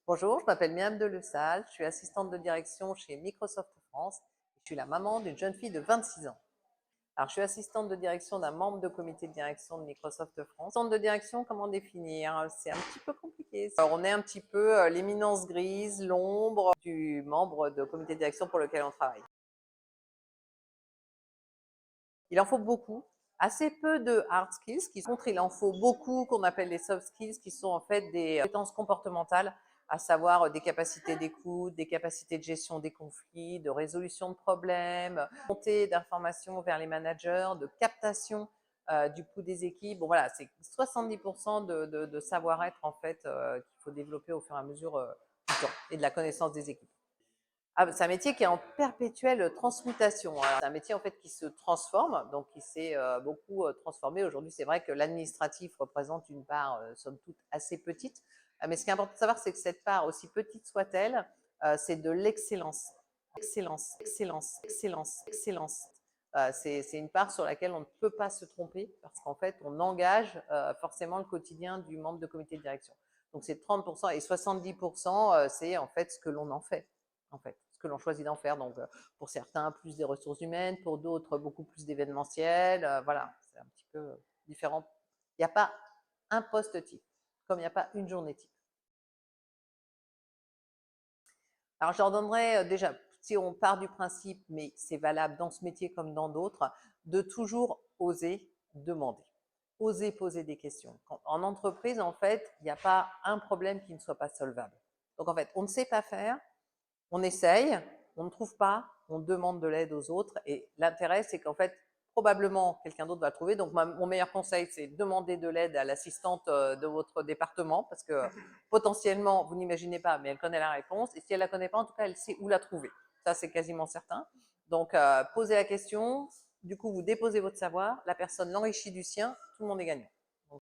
Bonjour, je m'appelle Myriam Delessal, je suis assistante de direction chez Microsoft France. Je suis la maman d'une jeune fille de 26 ans. Alors, je suis assistante de direction d'un membre de comité de direction de Microsoft France. Assistante de direction, comment définir? C'est un petit peu compliqué. Alors, on est un petit peu l'éminence grise, l'ombre du membre de comité de direction pour lequel on travaille. Il en faut beaucoup, assez peu de hard skills, il en faut beaucoup qu'on appelle les soft skills, qui sont en fait des compétences comportementales, à savoir des capacités d'écoute, des capacités de gestion des conflits, de résolution de problèmes, montée d'informations vers les managers, de captation du pouls des équipes. Bon voilà, c'est 70% de savoir-être en fait qu'il faut développer au fur et à mesure du temps et de la connaissance des équipes. Ah, c'est un métier qui est en perpétuelle transmutation. C'est un métier en fait qui se transforme, donc qui s'est beaucoup transformé. Aujourd'hui, c'est vrai que l'administratif représente une part, somme toute, assez petite. Mais ce qui est important de savoir, c'est que cette part, aussi petite soit-elle, c'est de l'excellence. Excellence, excellence, excellence, excellence. C'est une part sur laquelle on ne peut pas se tromper parce qu'en fait, on engage forcément le quotidien du membre de comité de direction. Donc c'est 30% et 70%, c'est en fait ce que l'on en fait, en fait, ce que l'on choisit d'en faire. Donc pour certains, plus des ressources humaines, pour d'autres, beaucoup plus d'événementiel. Voilà, c'est un petit peu différent. Il n'y a pas un poste type, comme il n'y a pas une journée type. Alors, je leur donnerais déjà, si on part du principe, mais c'est valable dans ce métier comme dans d'autres, de toujours oser demander, oser poser des questions. En entreprise, en fait, il n'y a pas un problème qui ne soit pas solvable. Donc, en fait, on ne sait pas faire, on essaye, on ne trouve pas, on demande de l'aide aux autres. Et l'intérêt, c'est qu'en fait, probablement, quelqu'un d'autre va le trouver. Donc, mon meilleur conseil, c'est demander de l'aide à l'assistante de votre département, parce que potentiellement, vous n'imaginez pas, mais elle connaît la réponse. Et si elle la connaît pas, en tout cas, elle sait où la trouver. Ça, c'est quasiment certain. Donc, posez la question. Du coup, vous déposez votre savoir, la personne l'enrichit du sien, tout le monde est gagnant.